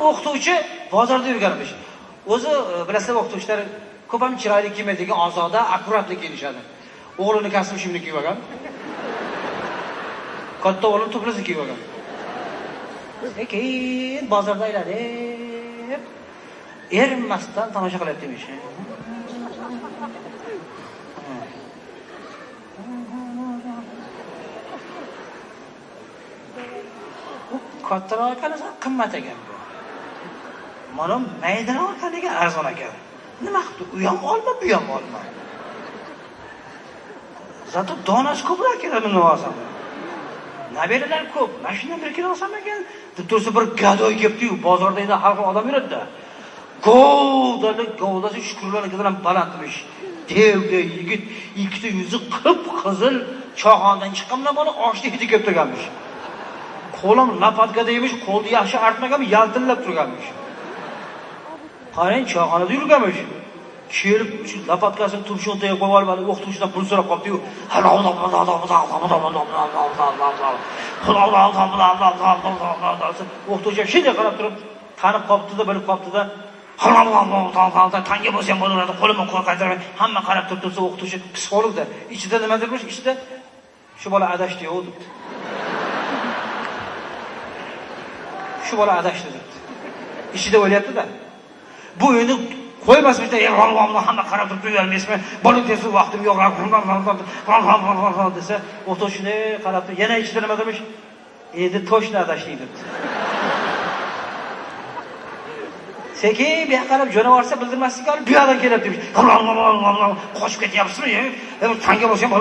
O'qituvchi bozorda yurganmish. O'zi bilasizlar, o'qituvchilar ko'p ham chiroyli kiymaydigan, ozoda, akkuratli kiyinishadi. O'g'lini kasb shimni kiyib olgan. Katta o'g'lim to'plasi kiyib olgan. Keyin bozorda aylanib, erinmasdan tomosha qilyapti emish. Kattaroq ekan, qimmat ekan bu. Mana maydaroq ekaniga arzon ekan. Nima qildi? U ham olma, bu ham olma. Zato donasi ko'proq keladi buni olsam. Nabiralar ko'p. Mashina bir kilo olsam ekan, deb tursa bir gadoy kelibdi-yu, bozorda edi, xalq odam yuradi-da. Govdasi shukurlarga bilan balandmish. Devga yigit, ikkita yuzi qip-qizil cho'g'ondan chiqqandan bola oshni hidi kelib turganmish. Qo'lim lapatka deymish, qo'lni yaxshi artmagan, yaltillab turganmish. Qarang, cho'g'onada yurganmish. Kelib shu lapatkasini tumshug'iga qo'yib olib, o'qituvchidan pul so'rab qoldi-yu. O'qituvchi shunday qarab turib, tanib qolibdi-da, bilib qolibdi-da. Tanga bo'lsa ham bo'laveradi, qo'limni qo'l qaytaraman. Hamma qarab turibsa, o'qituvchi psixologda. Ichida nima dermish? Ichida shu bola adashdi yo'q debdi. Shu bola adashdi debdi. Ichida o'ylayapti-da. Bu endi qo'ymasmishda, hamma qarab turib tuyalmaysizmi? Bola tez vaqtim yo'q, desa, o'qituvchi shunday qarab turib, yana ichida nima demiş? Endi toshni adashdi debdi. Sekin bir qarab jo'naversa bildirmaslik olib bu yoqdan kelyapti demiş. Qochib ketyapsizmi? Tanga bo'lsa ham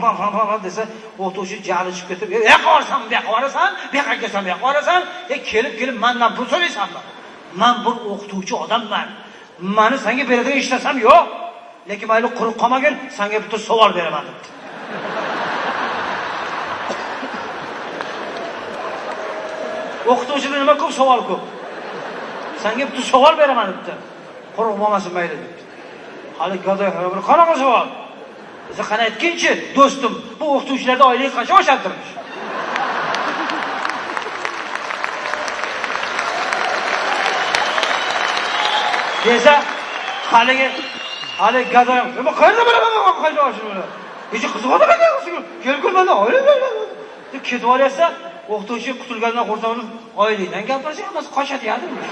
bo'laveradi, desa, o'qituvchi jahli chiqib ketib, "Yo'q, qo'rasan, bu yoqqa borasan, bu yoqqa kelsan, bu yoqqa borasan, kelib mendan pul so'raysanmi? Men bir o'qituvchi odamman. Meni senga beradigan ishlasam yo'q. Lekin mayli quruq qolmagin, senga bitta savol beraman" debdi. O'qituvchidan nima ko'p savol ko'p. Senga bitta savol beraman debdi. Quruq bo'lmasin mayli debdi. Hali gadoy bir qanaqa savol? Siz qana aytginchi, do'stim, bu o'qituvchilarda oylik qancha oshirtirmish? Desa, hali gadoy, "Nima qayerda bo'laman, qayerda oshirman?" Hech qiziq odam ekan, kelgurmanda oylik deb ketib olyapsa, o'qituvchi qutulgandan xursand bo'lib, oylikdan gapirsa, hammasi qochadi demiş.